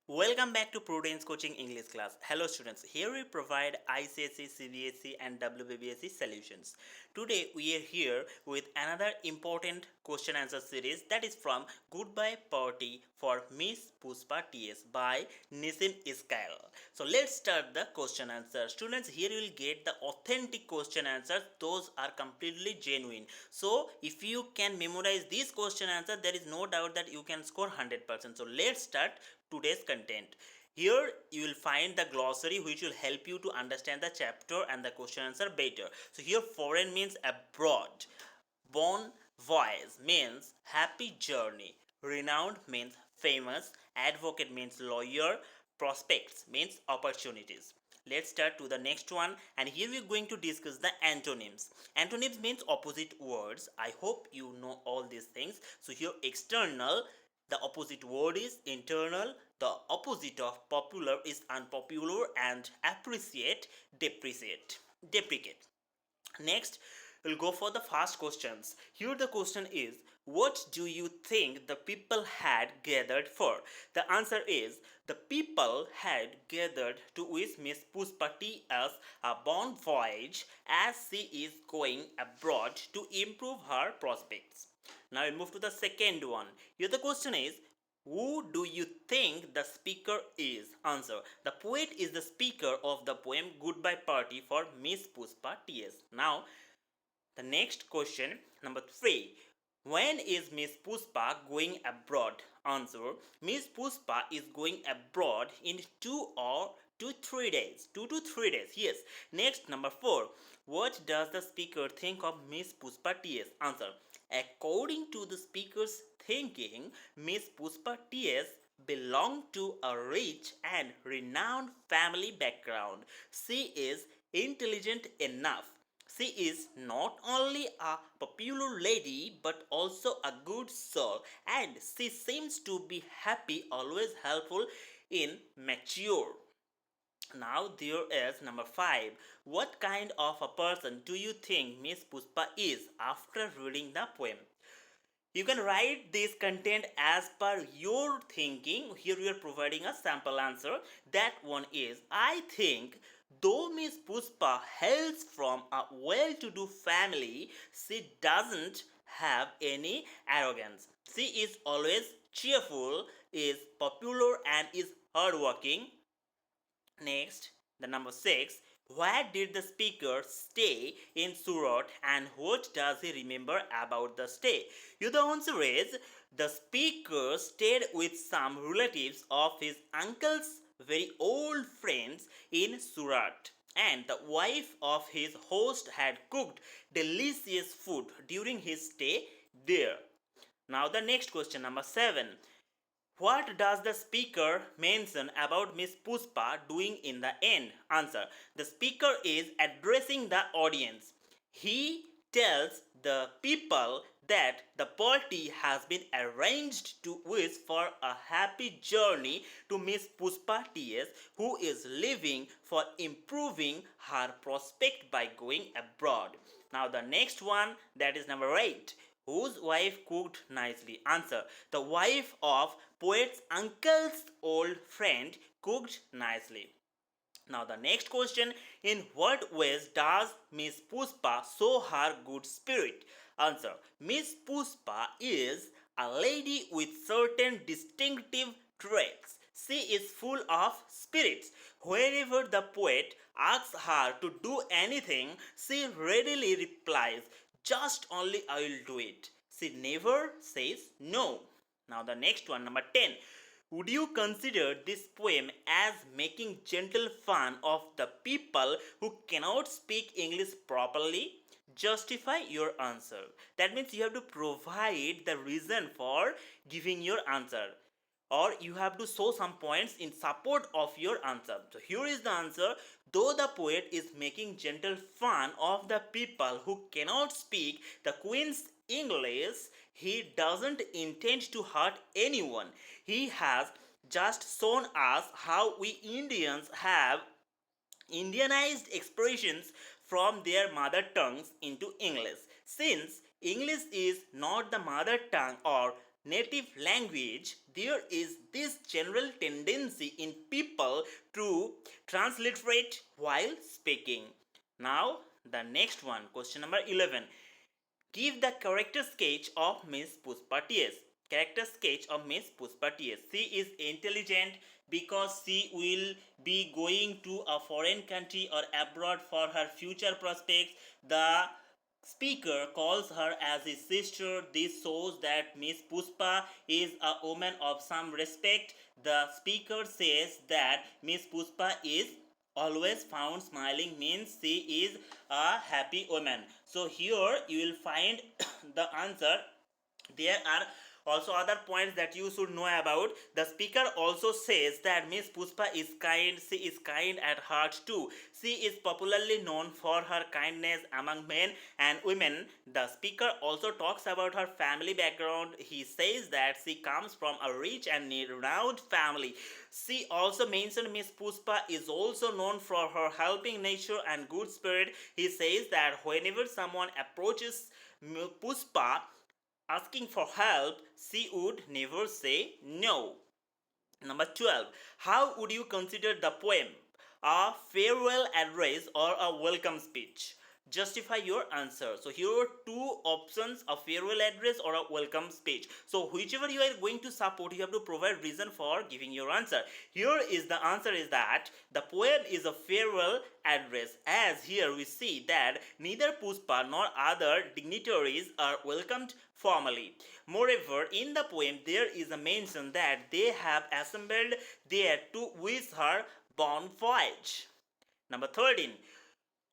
Welcome back to Prudence Coaching English class. Hello students, here we provide ICSE, CBSE and WBBSE solutions. Today we are here with another important question answer series, that is from Goodbye Party for Miss Pushpa TS by Nissim Iskail. So let's start the question answer. Students, here you will get the authentic question answers. Those are completely genuine. So if you can memorize this question answer, there is no doubt that you can score 100%. So let's start today's content. Here you will find the glossary which will help you to understand the chapter and the question answer better. So here foreign means abroad, bon voyage means happy journey, renowned means famous, advocate means lawyer, prospects means opportunities. Let's start to the next one, and here we're going to discuss the antonyms. Antonyms means opposite words. I hope you know all these things. So here external, the opposite word is internal, the opposite of popular is unpopular, and appreciate, deprecate. Next, we'll go for the fast questions. Here the question is, what do you think the people had gathered for? The answer is, the people had gathered to wish Miss Pushpa T.S. a bon voyage as she is going abroad to improve her prospects. Now we move to the second one. Here the question is, who do you think the speaker is? Answer. The poet is the speaker of the poem Goodbye Party for Miss Pushpa T.S. Now, the next question, number 3. When is Miss Pushpa going abroad? Answer. Miss Pushpa is going abroad in 3 days. 2 to 3 days. Yes. Next, number 4. What does the speaker think of Miss Pushpa T.S.? Answer. According to the speaker's thinking, Miss Pushpa T.S. belonged to a rich and renowned family background. She is intelligent enough. She is not only a popular lady but also a good soul, and she seems to be happy, always helpful, in mature. Now there is number 5. What kind of a person do you think Miss Pushpa is after reading the poem? You can write this content as per your thinking. Here we are providing a sample answer. That one is, I think though Miss Pushpa hails from a well-to-do family, she doesn't have any arrogance. She is always cheerful, is popular, and is hardworking. Next, the number 6. Where did the speaker stay in Surat, and what does he remember about the stay? Here the answer is, the speaker stayed with some relatives of his uncle's very old friends in Surat, and the wife of his host had cooked delicious food during his stay there. Now the next question, number 7. What does the speaker mention about Miss Pushpa doing in the end? Answer. The speaker is addressing the audience. He tells the people that the party has been arranged to wish for a happy journey to Miss Pushpa T.S., who is living for improving her prospect by going abroad. Now the next one, that is number 8. Whose wife cooked nicely? Answer. The wife of poet's uncle's old friend cooked nicely. Now the next question, in what ways does Miss Pushpa show her good spirit? Answer. Miss Pushpa is a lady with certain distinctive traits. She is full of spirits. Wherever the poet asks her to do anything, she readily replies, just only I will do it. She never says no. Now the next one, number 10. Would you consider this poem as making gentle fun of the people who cannot speak English properly? Justify your answer. That means you have to provide the reason for giving your answer, or you have to show some points in support of your answer. So here is the answer. Though the poet is making gentle fun of the people who cannot speak the Queen's English, he doesn't intend to hurt anyone. He has just shown us how we Indians have Indianized expressions from their mother tongues into English. Since English is not the mother tongue or native language, there is this general tendency in people to transliterate while speaking. Now, the next one, question number 11. Give the character sketch of Miss Pushpa TS. Character sketch of Miss Pushpa TS. She is intelligent because she will be going to a foreign country or abroad for her future prospects. The speaker calls her as his sister. This shows that Miss Pushpa is a woman of some respect. The speaker says that Miss Pushpa is always found smiling means she is a happy woman. So here you will find the answer. There are also other points that you should know about. The speaker also says that Miss Pushpa is kind. She is kind at heart too. She is popularly known for her kindness among men and women. The speaker also talks about her family background. He says that she comes from a rich and renowned family. She also mentioned Miss Pushpa is also known for her helping nature and good spirit. He says that whenever someone approaches Pushpa asking for help, she would never say no. Number 12. How would you consider the poem? A farewell address or a welcome speech? Justify your answer. So here are two options: a farewell address or a welcome speech. So whichever you are going to support, you have to provide reason for giving your answer. Here is the answer is that the poem is a farewell address, as here we see that neither Pushpa nor other dignitaries are welcomed formally. Moreover, in the poem there is a mention that they have assembled there to wish her bon voyage. Number 13.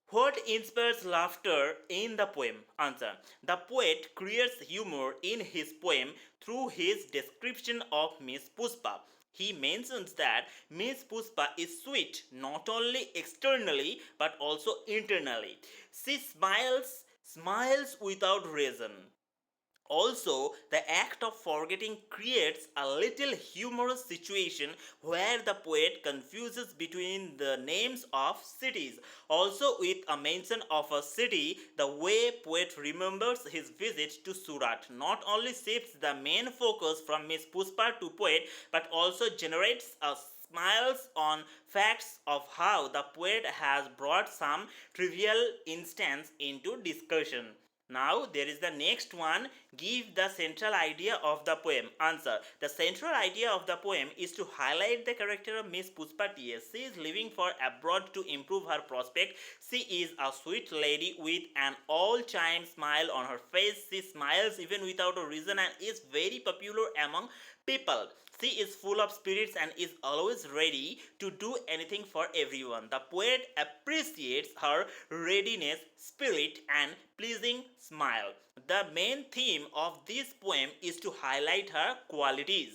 What inspires laughter in the poem? Answer. The poet creates humor in his poem through his description of Miss Pushpa. He mentions that Miss Pushpa is sweet not only externally but also internally. She smiles without reason. Also, the act of forgetting creates a little humorous situation where the poet confuses between the names of cities. Also, with a mention of a city, the way poet remembers his visit to Surat not only shifts the main focus from Miss Pushpa to poet but also generates a smiles on facts of how the poet has brought some trivial instance into discussion. Now there is the next one. Give the central idea of the poem. Answer. The central idea of the poem is to highlight the character of Miss Pushpa T.S. She is living for abroad to improve her prospect. She is a sweet lady with an all-time smile on her face. She smiles even without a reason and is very popular among people. She is full of spirits and is always ready to do anything for everyone. The poet appreciates her readiness, spirit, and pleasing smile. The main theme of this poem is to highlight her qualities.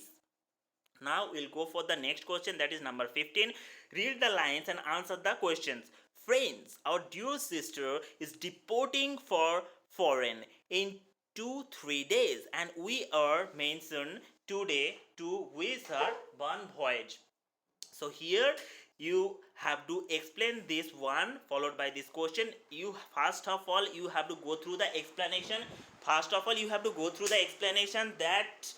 Now we'll go for the next question, that is number 15. Read the lines and answer the questions. Friends, our dear sister is deporting for foreign in 2-3 days and we are mentioned today to wish her bon voyage. So here you have to explain this one followed by this question. You first of all you have to go through the explanation. First of all you have to go through the explanation that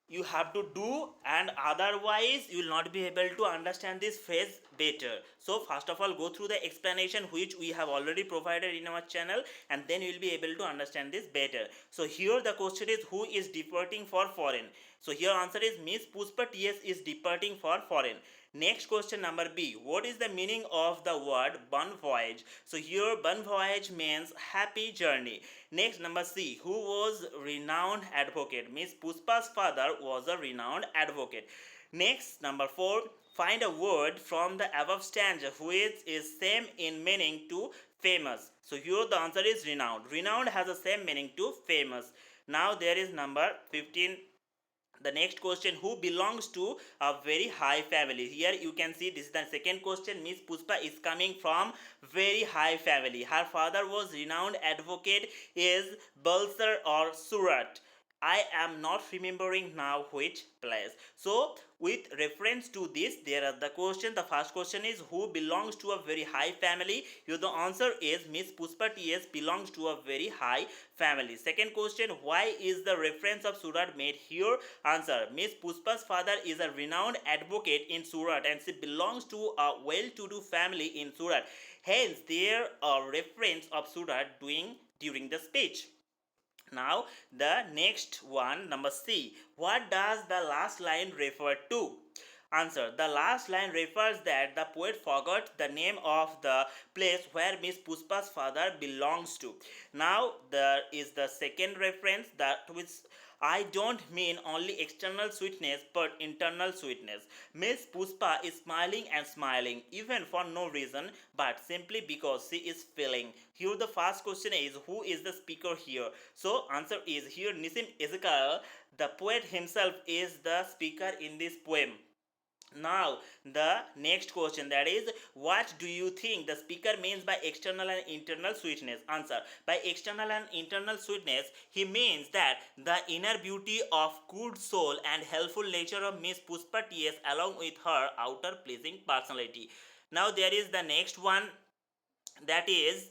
you have to do, and otherwise you will not be able to understand this phrase better. So first of all go through the explanation which we have already provided in our channel, and then you will be able to understand this better. So here the question is, who is departing for foreign? So here answer is Miss Pushpa TS is departing for foreign. Next question number B. What is the meaning of the word bon voyage? So here bon voyage means happy journey. Next number C. Who was renowned advocate? Miss Pushpa's father was a renowned advocate. Next number 4. Find a word from the above stanza which is same in meaning to famous. So here the answer is renowned. Renowned has the same meaning to famous. Now there is number 15. The next question, who belongs to a very high family? Here you can see this is the second question. Miss Pushpa is coming from very high family. Her father was renowned advocate is Balsar or Surat. I am not remembering now which place. So with reference to this, there are the question. The first question is, who belongs to a very high family? Here the answer is Miss Pushpa TS belongs to a very high family. Second question, why is the reference of Surat made here? Answer, Miss Pushpa's father is a renowned advocate in Surat and she belongs to a well-to-do family in Surat. Hence, there are reference of Surat doing during the speech. Now, the next one, number C. What does the last line refer to? Answer. The last line refers that the poet forgot the name of the place where Miss Pushpa's father belongs to. Now, there is the second reference, that which I don't mean only external sweetness but internal sweetness. Miss Pushpa is smiling and smiling even for no reason but simply because she is feeling. Here the first question is, who is the speaker here? So answer is here Nissim Ezekiel, the poet himself is the speaker in this poem. Now, the next question, that is, what do you think the speaker means by external and internal sweetness? Answer. By external and internal sweetness, he means that the inner beauty of good soul and helpful nature of Miss Pushpa TS along with her outer pleasing personality. Now, there is the next one, that is,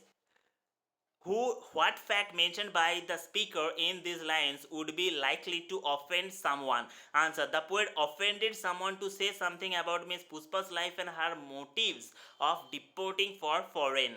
what fact mentioned by the speaker in these lines would be likely to offend someone? Answer. The poet offended someone to say something about Miss Pushpa's life and her motives of deporting for foreign.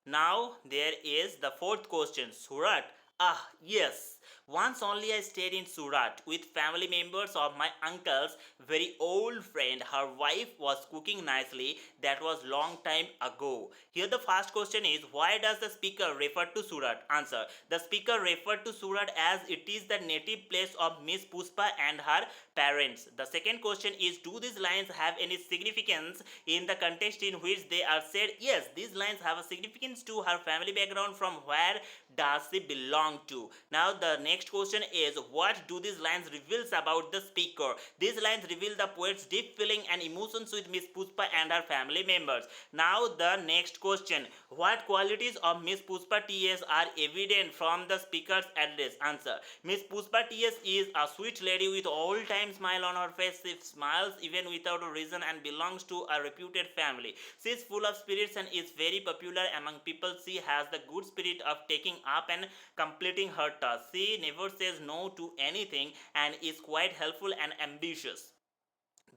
Now there is the fourth question. Surat. Ah, yes. Once only I stayed in Surat with family members of my uncle's very old friend. Her wife was cooking nicely. That was long time ago. Here the first question is, why does the speaker refer to Surat? Answer. The speaker referred to Surat as it is the native place of Miss Pushpa and her parents. The second question is, do these lines have any significance in the context in which they are said? Yes, these lines have a significance to her family background. From where does she belong to? Now the next question is, what do these lines reveals about the speaker? These lines reveal the poet's deep feeling and emotions with Miss Pushpa and her family members. Now the next question, what qualities of Miss Pushpa TS are evident from the speaker's address? Answer. Miss Pushpa TS is a sweet lady with all time smile on her face. She smiles even without a reason and belongs to a reputed family. She is full of spirits and is very popular among people. She has the good spirit of taking up and completing her task. She never says no to anything and is quite helpful and ambitious.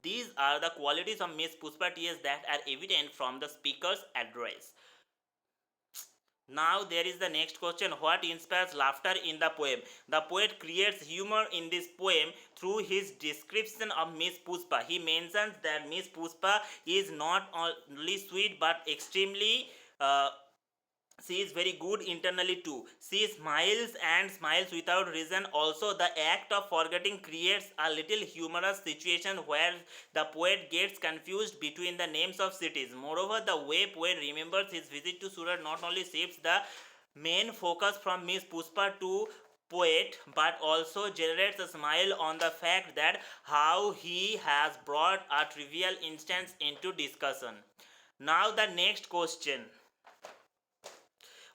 These are the qualities of Miss Pushpa TS that are evident from the speaker's address. Now there is the next question, what inspires laughter in the poem? The poet creates humor in this poem through his description of Miss Pushpa. He mentions that Miss Pushpa is not only sweet but extremely she is very good internally too. She smiles and smiles without reason. Also, the act of forgetting creates a little humorous situation where the poet gets confused between the names of cities. Moreover, the way poet remembers his visit to Surat not only shifts the main focus from Miss Pushpa to poet but also generates a smile on the fact that how he has brought a trivial instance into discussion. Now the next question,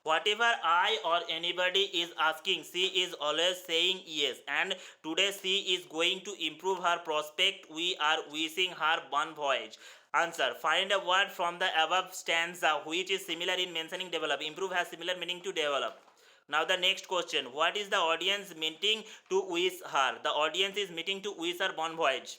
whatever I or anybody is asking, she is always saying yes, and today she is going to improve her prospect. We are wishing her bon voyage. Answer. Find a word from the above stanza which is similar in mentioning develop. Improve has similar meaning to develop. Now the next question, what is the audience meeting to wish her? The audience is meeting to wish her bon voyage.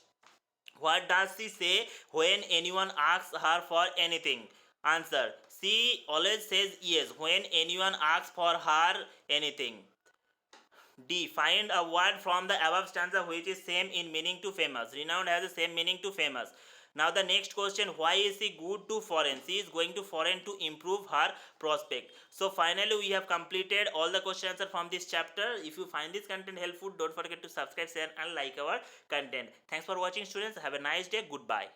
What does she say when anyone asks her for anything? Answer. She always says yes when anyone asks for her anything. D. Find a word from the above stanza which is same in meaning to famous. Renowned has the same meaning to famous. Now the next question, why is she good to foreign? She is going to foreign to improve her prospect. So finally we have completed all the question answer from this chapter. If you find this content helpful, don't forget to subscribe, share and like our content. Thanks for watching students. Have a nice day. Goodbye.